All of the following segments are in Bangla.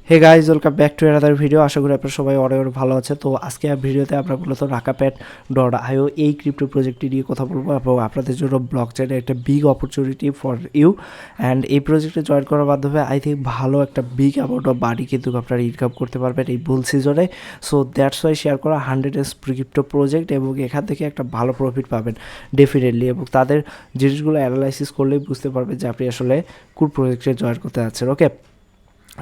Hey guys, welcome back to another video. আশা করি আপনারা সবাই অনেক ভালো আছে। তো আজকে ভিডিওতে আমরা মূলত Rakapet.io এই ক্রিপ্টো প্রজেক্টটি নিয়ে কথা বলবো এবং আপনাদের জন্য ব্লক চেইনে একটা big opportunity for you. And এই প্রজেক্টে জয়েন করার মাধ্যমে আই থিঙ্ক ভালো একটা বিগ অ্যামাউন্ট অফ মানি কিন্তু আপনারা ইনকাম করতে পারবেন এই বুল সিজনে। সো দ্যাটস ওয়াই শেয়ার করা 100 ক্রিপ্টো প্রজেক্ট এবং এখান থেকে একটা ভালো প্রফিট পাবেন ডেফিনেটলি, এবং তাদের জিনিসগুলো অ্যানালাইসিস করলেই বুঝতে পারবেন যে আপনি আসলে কোন প্রজেক্টে জয়েন করতে যাচ্ছেন। ওকে,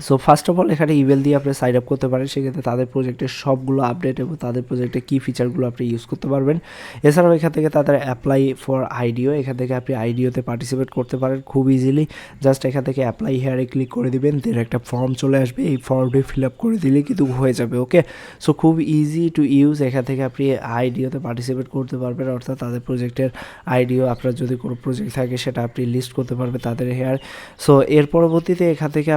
সো ফার্স্ট অফ অল এখানে ইমেল দিয়ে আপনি সাইন আপ করতে পারেন, সেক্ষেত্রে তাদের প্রজেক্টের সবগুলো আপডেট এবং তাদের প্রজেক্টের কী ফিচারগুলো আপনি ইউজ করতে পারবেন। এছাড়াও এখান থেকে তাদের অ্যাপ্লাই ফর আইডিও, এখান থেকে আপনি আইডিওতে পার্টিসিপেট করতে পারেন খুব ইজিলি। জাস্ট এখান থেকে অ্যাপ্লাই হেয়ারে ক্লিক করে দিবেন, দেন একটা ফর্ম চলে আসবে, এই ফর্মটি ফিল আপ করে দিলে কিন্তু হয়ে যাবে। ওকে, সো খুব ইজি টু ইউজ। এখান থেকে আপনি আইডিওতে পার্টিসিপেট করতে পারবেন, অর্থাৎ তাদের প্রজেক্টের আইডিও আপনার যদি কোনো প্রজেক্ট থাকে সেটা আপনি লিস্ট করতে পারবেন তাদের হেয়ার। সো এর পরবর্তীতে এখান থেকে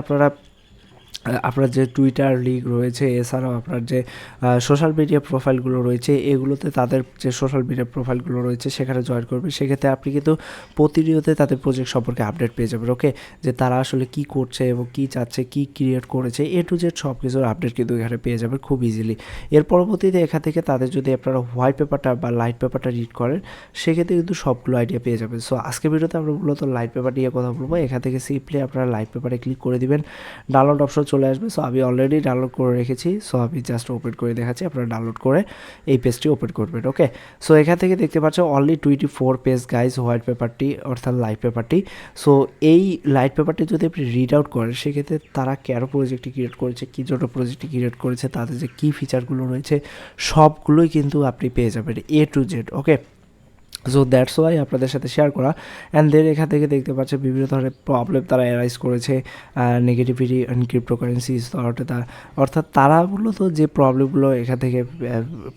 আপনার যে টুইটার লিঙ্ক রয়েছে, এছাড়াও আপনার যে সোশ্যাল মিডিয়া প্রোফাইলগুলো রয়েছে, এগুলোতে তাদের যে সোশ্যাল মিডিয়া প্রোফাইলগুলো রয়েছে সেখানে জয়েন করবে। সেক্ষেত্রে আপনি কিন্তু প্রতিনিয়ত তাদের প্রজেক্ট সম্পর্কে আপডেট পেয়ে যাবেন। ওকে, যে তারা আসলে কী করছে এবং কী চাচ্ছে, কী ক্রিয়েট করেছে, এ টু জেড সব কিছুর আপডেট কিন্তু এখানে পেয়ে যাবেন খুব ইজিলি। এর পরবর্তীতে এখান থেকে তাদের যদি আপনারা হোয়াইট পেপারটা বা লাইট পেপারটা রিড করেন, সেক্ষেত্রে কিন্তু সবগুলো আইডিয়া পেয়ে যাবেন। সো আজকের ভিডিওতে আমরা মূলত লাইট পেপার নিয়ে কথা বলবো। এখান থেকে সিম্পলি আপনারা লাইট পেপারে ক্লিক করে দিবেন, ডাউনলোড অপশন চলে আসবে। সো আমি অলরেডি ডাউনলোড করে রেখেছি, সো আমি জাস্ট ওপেন করে দেখাচ্ছি, আপনারা ডাউনলোড করে এই পেজটি ওপেন করবেন। ওকে, সো এখান থেকে দেখতে পাচ্ছেন অনলি 24 পেজ গাইজ হোয়াইট পেপারটি, অর্থাৎ লাইট পেপারটি। সো এই লাইট পেপারটি যদি আপনি রিড আউট করেন, সেক্ষেত্রে তারা কেন প্রজেক্টটি ক্রিয়েট করেছে, কী জন্য প্রজেক্টটি ক্রিয়েট করেছে, তাদের যে কী ফিচারগুলো রয়েছে সবগুলোই কিন্তু আপনি পেয়ে যাবেন A to Z. Okay, so that's why আপনাদের সাথে শেয়ার করা। অ্যান্ড দেন এখান থেকে দেখতে পাচ্ছে বিভিন্ন ধরনের প্রবলেম তারা অ্যারাইজ করেছে, নেগেটিভিটি অ্যান্ড ক্রিপ্টোকারেন্সিজ, অর্থাৎ তারা মূলত যে প্রবলেমগুলো এখান থেকে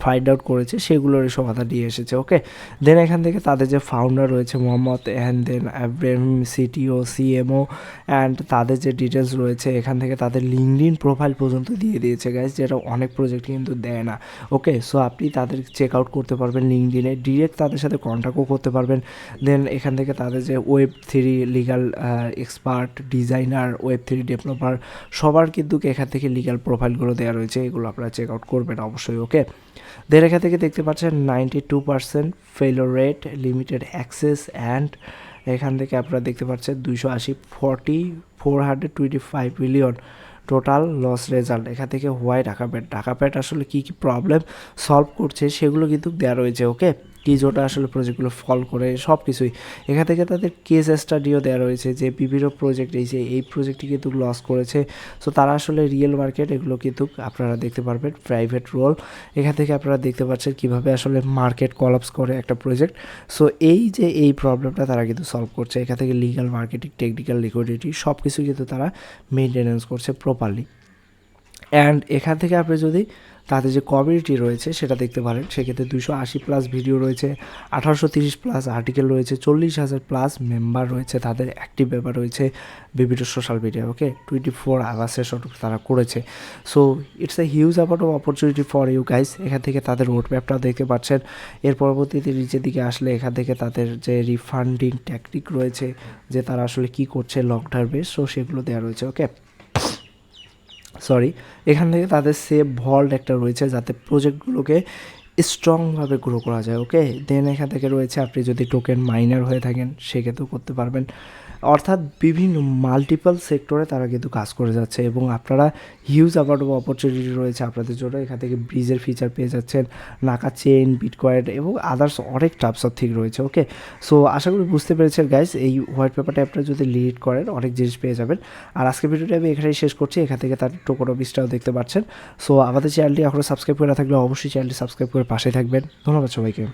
ফাইন্ড আউট করেছে সেগুলোরই সমাধান নিয়ে এসেছে। ওকে, দেন এখান থেকে তাদের যে ফাউন্ডার রয়েছে Mohammad, and then Ebrahim, CTO, CMO, and তাদের যে ডিটেলস রয়েছে এখান থেকে তাদের লিঙ্কডইন প্রোফাইল পর্যন্ত দিয়ে দিয়েছে গাইজ, যেটা অনেক প্রজেক্ট কিন্তু দেয় না। ওকে, সো আপনি তাদের চেক আউট করতে পারবেন লিঙ্কডইনে, ডিরেক্ট তাদের সাথে কন্ট্যাক্টও করতে পারবেন। দেন এখান থেকে তাদের যে Web3 legal expert, designer, Web3 developer, সবার কিন্তু এখান থেকে লিগাল প্রোফাইলগুলো দেওয়া রয়েছে, এগুলো আপনারা চেক আউট করবেন অবশ্যই। ওকে, দেন এখান থেকে দেখতে পাচ্ছেন 92% failure rate, limited access, and এখান থেকে আপনারা দেখতে পাচ্ছেন 425 মিলিয়ন টোটাল লস রেজাল্ট। এখান থেকে হোয়াই ঢাকাপ্যাড আসলে কী কী প্রবলেম সলভ করছে সেগুলো কিন্তু দেওয়া রয়েছে। ওকে, কী জোটা আসলে প্রজেক্টগুলো ফল করে সব কিছুই এখান থেকে তাদের কেস স্টাডিও দেওয়া রয়েছে, যে বিভিন্ন প্রজেক্ট এই প্রজেক্টটি কিন্তু লস করেছে। সো তারা আসলে রিয়েল মার্কেট, এগুলো কিন্তু আপনারা দেখতে পারবেন। প্রাইভেট রোল, এখান থেকে আপনারা দেখতে পাচ্ছেন কীভাবে আসলে মার্কেট কলাপস করে একটা প্রজেক্ট। সো এই প্রবলেমটা তারা কিন্তু সলভ করছে। এখান থেকে লিগাল মার্কেটিং, টেকনিক্যাল, লিকুইডিটি সব কিছু কিন্তু তারা মেনটেনেন্স করছে প্রপারলি। অ্যান্ড এখান থেকে আপনি যদি তাদের যে কমিউনিটি রয়েছে সেটা দেখতে পারেন, সেক্ষেত্রে 280+ ভিডিও রয়েছে, 1830+ আর্টিকেল রয়েছে, 40,000+ মেম্বার রয়েছে, তাদের অ্যাক্টিভ মেম্বার রয়েছে বিভিন্ন social media. Okay, 24 hour session তারা করেছে। So it's a huge amount of opportunity for you guys. এখান থেকে তাদের রোড ম্যাপটাও দেখতে পাচ্ছেন। এর পরবর্তীতে নিচের দিকে আসলে এখান থেকে তাদের যে রিফান্ডিং ট্যাকটিক রয়েছে, যে তারা আসলে কী করছে লং টার্মে, সো সেগুলো দেওয়া রয়েছে। ওকে, এখান থেকে তাদের সেভ ভল্ট একটা রয়েছে, যাতে প্রজেক্টগুলোকে স্ট্রংভাবে গ্রো করা যায়। ওকে, দেন এখান থেকে রয়েছে আপনি যদি টোকেন মাইনার হয়ে থাকেন সেক্ষেত্রেও করতে পারবেন। অর্থাৎ বিভিন্ন মাল্টিপল সেক্টরে তারা কিন্তু কাজ করে যাচ্ছে, এবং আপনারা হিউজ অ্যামাউন্ট অফ অপরচুনিটি রয়েছে আপনাদের জন্য। এখান থেকে ব্রিজের ফিচার পেয়ে যাচ্ছেন, নাকা চেইন, বিটকয়েন এবং আদার্স অনেক টাইপস অফ থিং রয়েছে। ওকে, সো আশা করি বুঝতে পেরেছেন গাইজ। এই হোয়াইট পেপারটা আপনারা যদি লিড করেন অনেক জিনিস পেয়ে যাবেন। আর আজকের ভিডিওটা আমি এখানেই শেষ করছি। এখান থেকে তার টোকোনমিসটাও দেখতে পাচ্ছেন। সো আমাদের চ্যানেলটি এখনও সাবস্ক্রাইব করে না থাকলে অবশ্যই চ্যানেলটি সাবস্ক্রাইব করে পাশে থাকবেন। ধন্যবাদ সবাইকে।